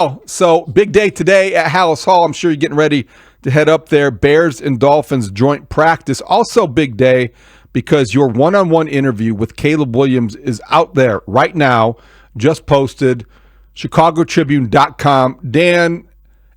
Oh, so big day today at Hallis Hall. I'm sure you're getting ready to head up there. Bears and Dolphins joint practice. Also big day because your one-on-one interview with Caleb Williams is out there right now, just posted, chicagotribune.com. Dan,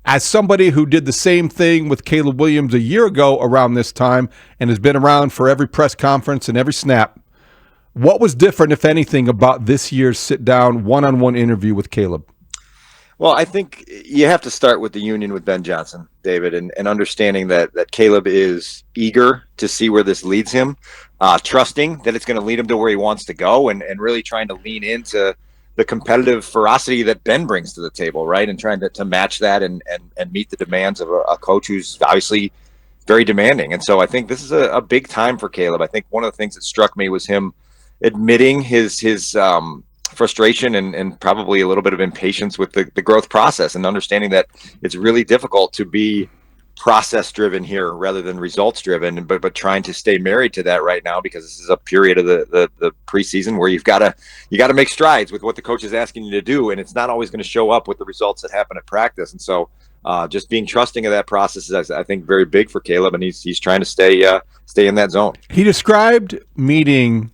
as somebody who did the same thing with Caleb Williams a year ago around this time and has been around for every press conference and every snap, what was different, if anything, about this year's sit-down one-on-one interview with Caleb? Well, I think you have to start with the union with Ben Johnson, David, and understanding that Caleb is eager to see where this leads him, trusting that it's going to lead him to where he wants to go, and really trying to lean into the competitive ferocity that Ben brings to the table, right? And trying to match that and meet the demands of a coach who's obviously very demanding. And so I think this is a big time for Caleb. I think one of the things that struck me was him admitting his frustration and probably a little bit of impatience with the growth process, and understanding that it's really difficult to be process driven here rather than results driven, but trying to stay married to that right now, because this is a period of the preseason where you got to make strides with what the coach is asking you to do, and it's not always going to show up with the results that happen at practice. And so just being trusting of that process is, I think, very big for Caleb, and he's trying to stay in that zone. He described meeting,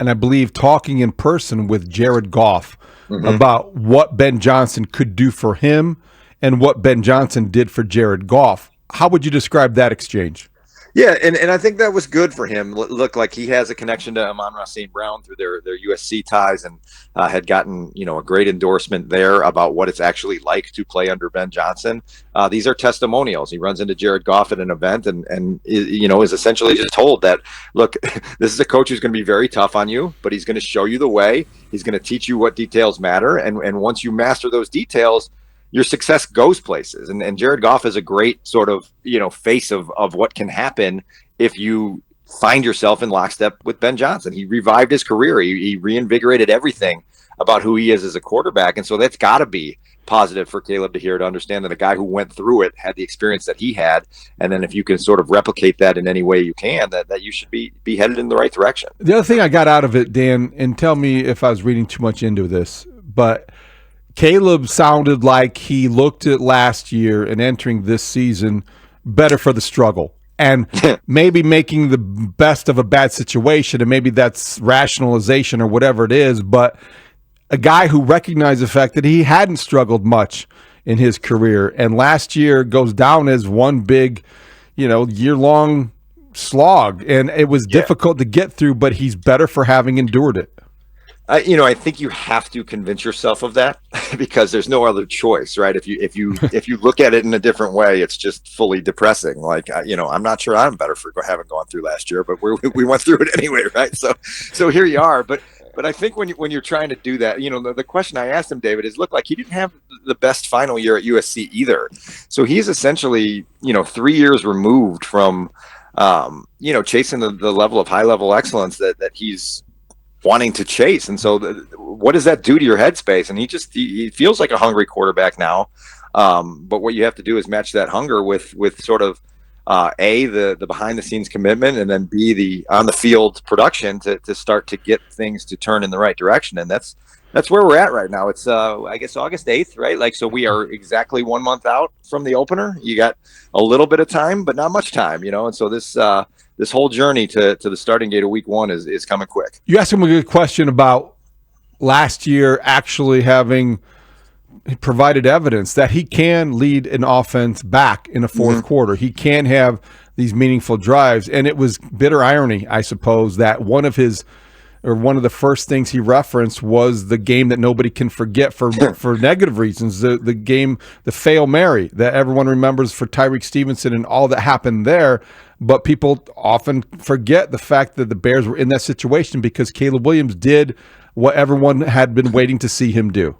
and I believe talking in person with Jared Goff about what Ben Johnson could do for him and what Ben Johnson did for Jared Goff. How would you describe that exchange? Yeah, and I think that was good for him. Look, like he has a connection to Amon-Ra St. Brown through their USC ties, and had gotten a great endorsement there about what it's actually like to play under Ben Johnson. These are testimonials. He runs into Jared Goff at an event and is essentially just told that, look, this is a coach who's going to be very tough on you, but he's going to show you the way. He's going to teach you what details matter, and once you master those details, your success goes places. And Jared Goff is a great sort of, face of what can happen if you find yourself in lockstep with Ben Johnson. He revived his career. He reinvigorated everything about who he is as a quarterback. And so that's got to be positive for Caleb to hear, to understand that a guy who went through it had the experience that he had. And then if you can sort of replicate that in any way you can, that you should be headed in the right direction. The other thing I got out of it, Dan, and tell me if I was reading too much into this, but Caleb sounded like he looked at last year and entering this season better for the struggle, and maybe making the best of a bad situation, and maybe that's rationalization or whatever it is, but a guy who recognized the fact that he hadn't struggled much in his career, and last year goes down as one big, year-long slog, and it was difficult to get through, but he's better for having endured it. I think you have to convince yourself of that because there's no other choice, right? If you look at it in a different way, it's just fully depressing. Like, I'm not sure I'm better for having gone through last year, but we went through it anyway, right? So here you are. But I think when you're trying to do that, the question I asked him, David, is, look, like he didn't have the best final year at USC either. So he's essentially, 3 years removed from, chasing the level of high level excellence that he's wanting to chase. And so what does that do to your headspace? And he feels like a hungry quarterback now. But what you have to do is match that hunger with sort of A, the behind the scenes commitment, and then B, the on the field production to start to get things to turn in the right direction. And that's where we're at right now. It's I guess August 8th, right? Like, so we are exactly 1 month out from the opener. You got a little bit of time, but not much time, and so this whole journey to the starting gate of week one is coming quick. You asked him a good question about last year actually having provided evidence that he can lead an offense back in a fourth quarter. He can have these meaningful drives. And it was bitter irony, I suppose, that one of the first things he referenced was the game that nobody can forget for negative reasons, the game, the Fail Mary that everyone remembers for Tyreek Stevenson and all that happened there. But people often forget the fact that the Bears were in that situation because Caleb Williams did what everyone had been waiting to see him do.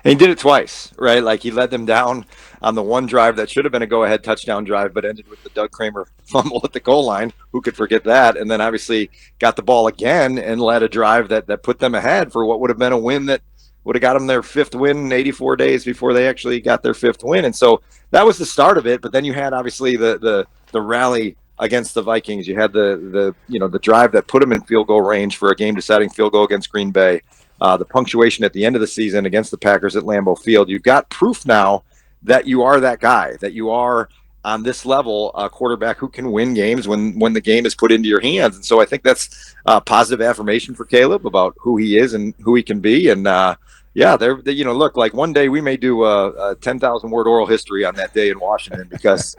And he did it twice, right? Like, he led them down on the one drive that should have been a go-ahead touchdown drive, but ended with the Doug Kramer fumble at the goal line. Who could forget that? And then obviously got the ball again and led a drive that put them ahead for what would have been a win that would have got them their fifth win 84 days before they actually got their fifth win. And so that was the start of it. But then you had obviously the rally against the Vikings. You had the drive that put them in field goal range for a game-deciding field goal against Green Bay. the punctuation at the end of the season against the Packers at Lambeau Field. You've got proof now that you are that guy, that you are on this level a quarterback who can win games when the game is put into your hands. And so I think that's a positive affirmation for Caleb about who he is and who he can be. And look, like one day we may do a 10,000 word oral history on that day in Washington, because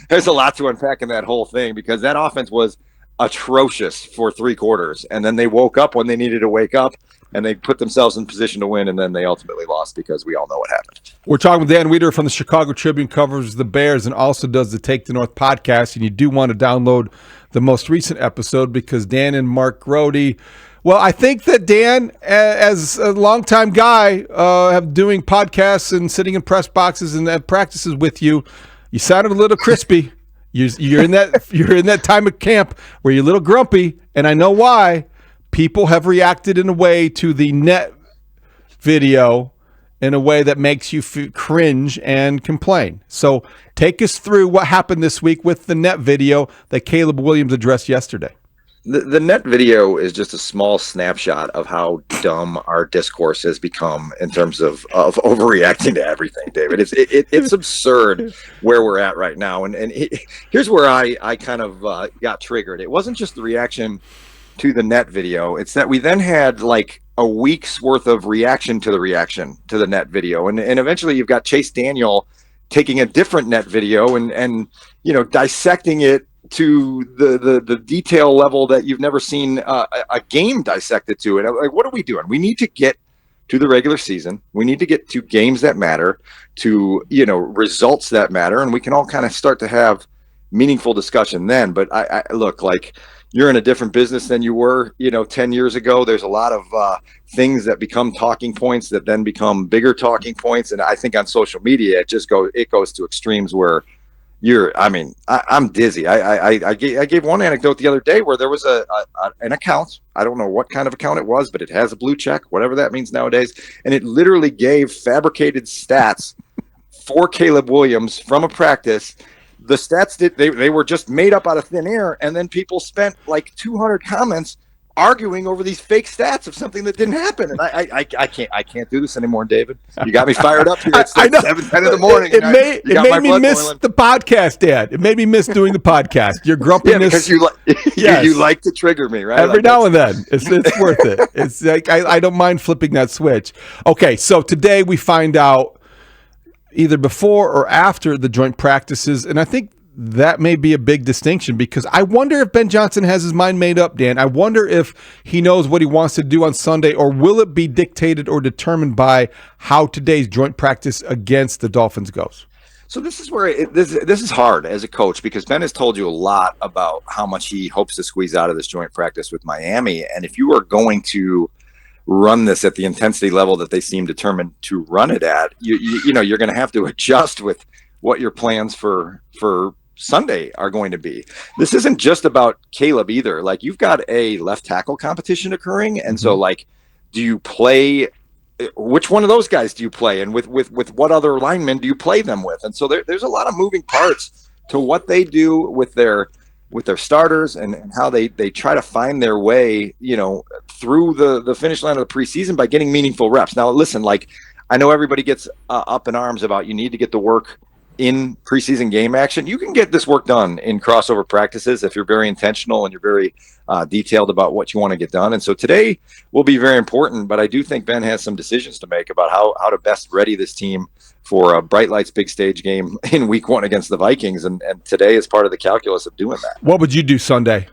there's a lot to unpack in that whole thing, because that offense was atrocious for 3 quarters. And then they woke up when they needed to wake up, and they put themselves in position to win, and then they ultimately lost because we all know what happened. We're talking with Dan Wiederer from the Chicago Tribune, covers the Bears and also does the Take the North podcast. And you do want to download the most recent episode because Dan and Mark Grody, well, I think that Dan, as a longtime guy, have doing podcasts and sitting in press boxes and have practices with you, you sounded a little crispy. You're in that time of camp where you're a little grumpy, and I know why. People have reacted in a way to the net video in a way that makes you cringe and complain. So take us through what happened this week with the net video that Caleb Williams addressed yesterday. The net video is just a small snapshot of how dumb our discourse has become in terms of overreacting to everything, David. It's absurd where we're at right now. And here's where I kind of got triggered. It wasn't just the reaction to the net video. It's that we then had like a week's worth of reaction to the net video. And eventually you've got Chase Daniel taking a different net video and dissecting it to the detail level that you've never seen a game dissected to. And I'm like, what are we doing? We need to get to the regular season. We need to get to games that matter, to, results that matter. And we can all kind of start to have meaningful discussion then. But I look, like, you're in a different business than you were, 10 years ago. There's a lot of things that become talking points that then become bigger talking points. And I think on social media, it goes to extremes where I'm dizzy. I gave one anecdote the other day where there was an account. I don't know what kind of account it was, but it has a blue check, whatever that means nowadays. And it literally gave fabricated stats for Caleb Williams from a practice. The stats they were just made up out of thin air, and then people spent like 200 comments arguing over these fake stats of something that didn't happen. And I can't do this anymore, David. You got me fired up here. It's like 7:10 in the morning. It made me miss the podcast, Dad. It made me miss doing the podcast. Your grumpiness. Yeah, because you like to trigger me, right? Every now and then. It's worth it. It's like I don't mind flipping that switch. Okay, so today we find out either before or after the joint practices, and I think that may be a big distinction, because I wonder if Ben Johnson has his mind made up, Dan. I wonder if he knows what he wants to do on Sunday, or will it be dictated or determined by how today's joint practice against the Dolphins goes? So this is where this is hard as a coach, because Ben has told you a lot about how much he hopes to squeeze out of this joint practice with Miami. And if you are going to run this at the intensity level that they seem determined to run it at, you're going to have to adjust with what your plans for Sunday are going to be. This isn't just about Caleb either. Like, you've got a left tackle competition occurring. And so, like, do you play, which one of those guys do you play? And with what other linemen do you play them with? And so there's a lot of moving parts to what they do with their starters and how they try to find their way, through the finish line of the preseason by getting meaningful reps. Now, listen, like, I know everybody gets up in arms about you need to get the work in preseason game action. You can get this work done in crossover practices if you're very intentional and you're very detailed about what you want to get done. And so today will be very important, but I do think Ben has some decisions to make about how to best ready this team for a Bright Lights big stage game in week 1 against the Vikings. And today is part of the calculus of doing that. What would you do Sunday?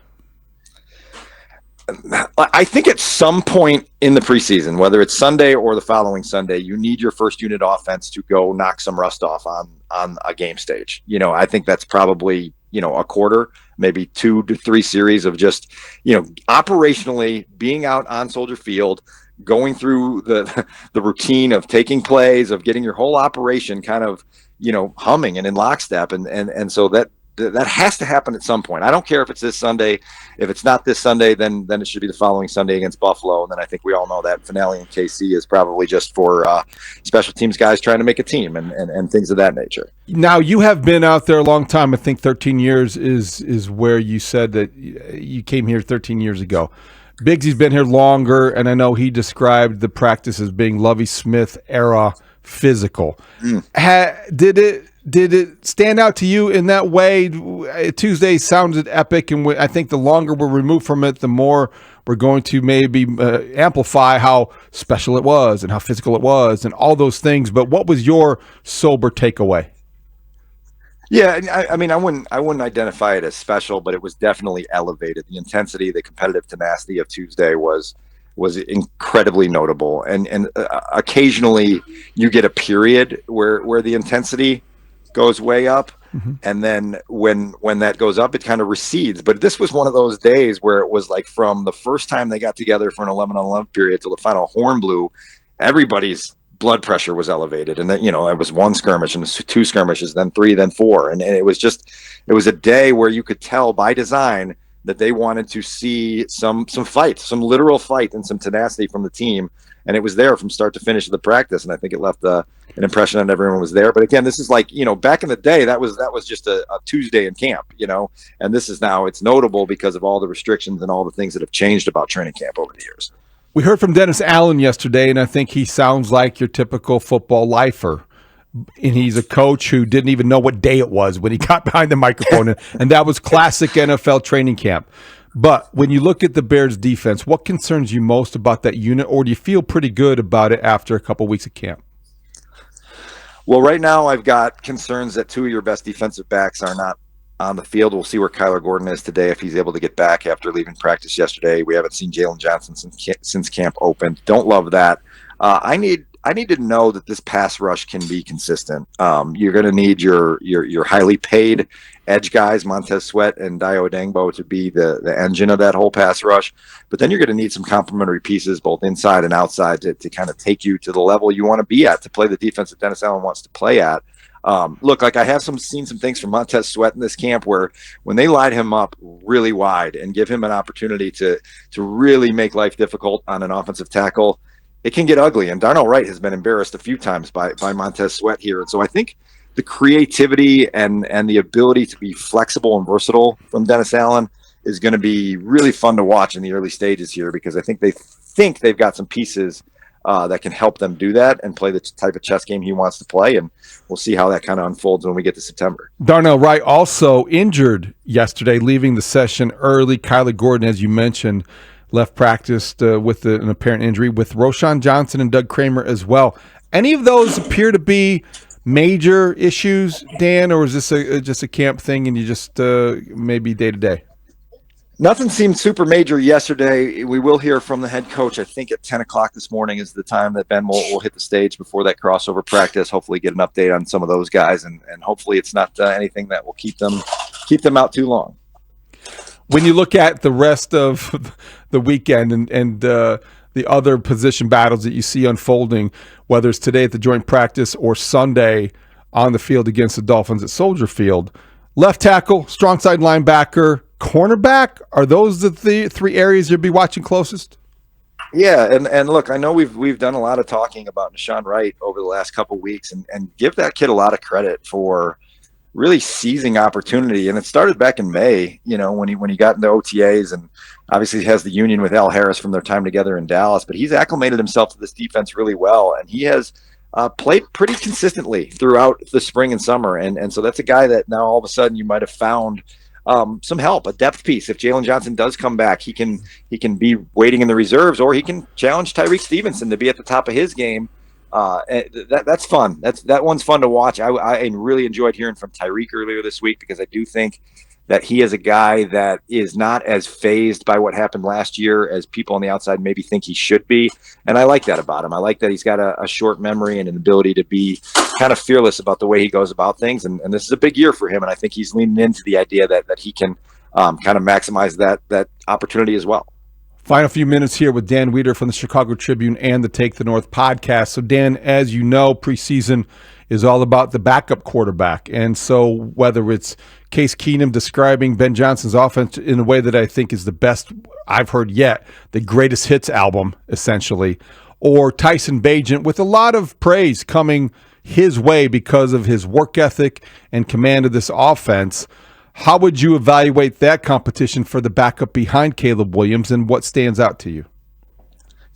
I think at some point in the preseason, whether it's Sunday or the following Sunday, you need your first unit offense to go knock some rust off on a game stage. I think that's probably, a quarter, maybe 2 to 3 series of just, operationally being out on Soldier Field, going through the routine of taking plays, of getting your whole operation kind of, humming and in lockstep. And so that has to happen at some point. I don't care if it's this Sunday. If it's not this Sunday, then it should be the following Sunday against Buffalo. And then I think we all know that finale in KC is probably just for special teams guys trying to make a team and things of that nature. Now, you have been out there a long time. I think 13 years is where you said that you came here 13 years ago. Biggsy's been here longer, and I know he described the practice as being Lovie Smith era physical. Did it stand out to you in that way? Tuesday sounded epic, and I think the longer we're removed from it, the more we're going to maybe amplify how special it was and how physical it was and all those things. But what was your sober takeaway? Yeah, I mean, I wouldn't identify it as special, but it was definitely elevated. The intensity, the competitive tenacity of Tuesday was incredibly notable. And occasionally you get a period where the intensity goes way up, and then when that goes up, it kind of recedes. But this was one of those days where it was like from the first time they got together for an 11-on-11 period till the final horn blew, everybody's blood pressure was elevated. And then, it was one skirmish and two skirmishes, then three, then four. And it was a day where you could tell by design that they wanted to see some fight, some literal fight and some tenacity from the team. And it was there from start to finish of the practice. And I think it left an impression on everyone was there. But again, this is like, back in the day, that was just a Tuesday in camp, and this is now, it's notable because of all the restrictions and all the things that have changed about training camp over the years. We heard from Dennis Allen yesterday, and I think he sounds like your typical football lifer. And he's a coach who didn't even know what day it was when he got behind the microphone. And that was classic NFL training camp. But when you look at the Bears defense, what concerns you most about that unit, or do you feel pretty good about it after a couple of weeks of camp? Well, right now I've got concerns that two of your best defensive backs are not on the field. We'll see where Kyler Gordon is today, if he's able to get back after leaving practice yesterday. We haven't seen Jalen Johnson since camp opened. Don't love that. I need to know that this pass rush can be consistent. You're going to need your highly paid edge guys, Montez Sweat and Dio Odengbo, to be the engine of that whole pass rush. But then you're going to need some complementary pieces, both inside and outside, to kind of take you to the level you want to be at, to play the defense that Dennis Allen wants to play at. Look, like I have seen some things from Montez Sweat in this camp where when they line him up really wide and give him an opportunity to really make life difficult on an offensive tackle, it can get ugly. And Darnell Wright has been embarrassed a few times by Montez Sweat here. And so I think the creativity and the ability to be flexible and versatile from Dennis Allen is going to be really fun to watch in the early stages here, because I think they've got some pieces that can help them do that and play the type of chess game he wants to play. And we'll see how that kind of unfolds when we get to September. Darnell Wright also injured yesterday, leaving the session early. Kyler Gordon, as you mentioned, left practice with an apparent injury, with Roschon Johnson and Doug Kramer as well. Any of those appear to be major issues, Dan, or is this just a camp thing and you just maybe day-to-day? Nothing seemed super major yesterday. We will hear from the head coach, I think at 10 o'clock this morning is the time that Ben will hit the stage before that crossover practice. Hopefully get an update on some of those guys, and hopefully it's not anything that will keep them out too long. When you look at the rest of the weekend and the other position battles that you see unfolding, whether it's today at the joint practice or Sunday on the field against the Dolphins at Soldier Field, left tackle, strong side linebacker, cornerback, are those the three areas you'll be watching closest? Yeah, and look, I know we've done a lot of talking about Nahshon Wright over the last couple of weeks, and give that kid a lot of credit for really seizing opportunity. And it started back in May, when he got into OTAs, and obviously he has the union with Al Harris from their time together in Dallas, but he's acclimated himself to this defense really well, and he has played pretty consistently throughout the spring and summer. And so that's a guy that now all of a sudden you might have found some help, a depth piece. If Jalen Johnson does come back, he can be waiting in the reserves, or he can challenge Tyreek Stevenson to be at the top of his game. That's fun. That one's fun to watch. I really enjoyed hearing from Tyreek earlier this week, because I do think that he is a guy that is not as fazed by what happened last year as people on the outside maybe think he should be. And I like that about him. I like that he's got a short memory and an ability to be kind of fearless about the way he goes about things. And this is a big year for him. And I think he's leaning into the idea that he can kind of maximize that opportunity as well. Final few minutes here with Dan Wiederer from the Chicago Tribune and the Take the North podcast. So, Dan, as you know, preseason is all about the backup quarterback. And so whether it's Case Keenum describing Ben Johnson's offense in a way that I think is the best I've heard yet, the greatest hits album, essentially, or Tyson Bagent with a lot of praise coming his way because of his work ethic and command of this offense, How would you evaluate that competition for the backup behind Caleb Williams, and what stands out to you?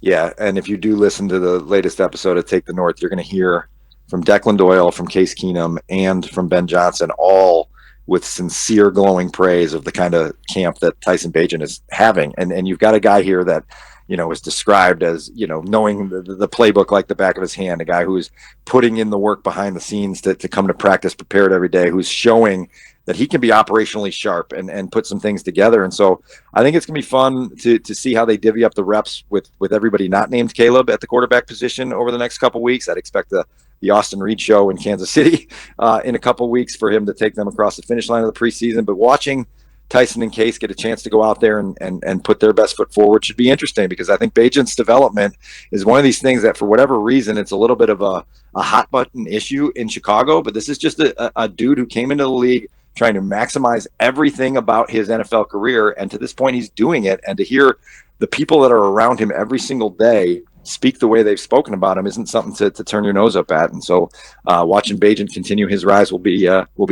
Yeah, and if you do listen to the latest episode of Take the North, you're going to hear from Declan Doyle, from Case Keenum, and from Ben Johnson, all with sincere, glowing praise of the kind of camp that Tyson Bagent is having. And you've got a guy here that, is described as, knowing the playbook like the back of his hand, a guy who's putting in the work behind the scenes to come to practice prepared every day, who's showing that he can be operationally sharp and put some things together. And so I think it's going to be fun to see how they divvy up the reps with everybody not named Caleb at the quarterback position over the next couple of weeks. I'd expect the Austin Reed show in Kansas City in a couple of weeks for him to take them across the finish line of the preseason. But watching Tyson and Case get a chance to go out there and put their best foot forward should be interesting, because I think Bagent's development is one of these things that for whatever reason, it's a little bit of a hot button issue in Chicago. But this is just a dude who came into the league trying to maximize everything about his NFL career. And to this point, he's doing it. And to hear the people that are around him every single day speak the way they've spoken about him isn't something to turn your nose up at. And so watching Bagent continue his rise will be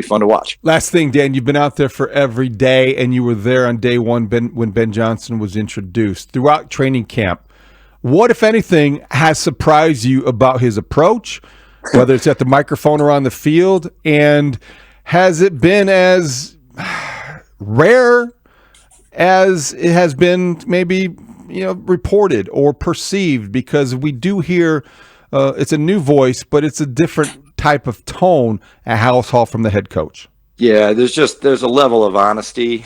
fun to watch. Last thing, Dan, you've been out there for every day, and you were there on day one when Ben Johnson was introduced. Throughout training camp, what, if anything, has surprised you about his approach, whether it's at the microphone or on the field? And has it been as rare as it has been maybe reported or perceived? Because we do hear it's a new voice, but it's a different type of tone at Haugh Hall from the head coach. Yeah, there's a level of honesty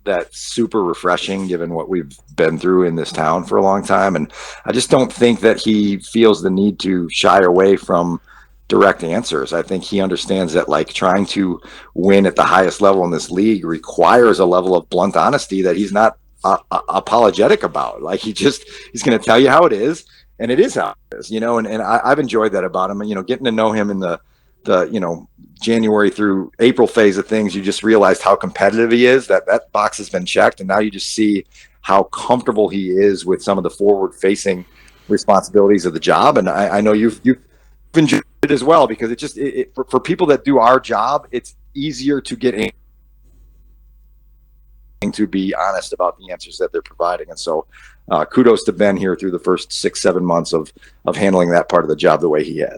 that's super refreshing given what we've been through in this town for a long time. And I just don't think that he feels the need to shy away from direct answers. I think he understands that trying to win at the highest level in this league requires a level of blunt honesty that he's not apologetic about. He's going to tell you how it is, and it is how it is, and I've enjoyed that about him. And getting to know him in the January through April phase of things, you just realized how competitive he is. That box has been checked, and now you just see how comfortable he is with some of the forward facing responsibilities of the job. And I know you've enjoyed it as well, because for people that do our job, it's easier to get to be honest about the answers that they're providing. And so kudos to Ben here through the first 6-7 months of handling that part of the job the way he has.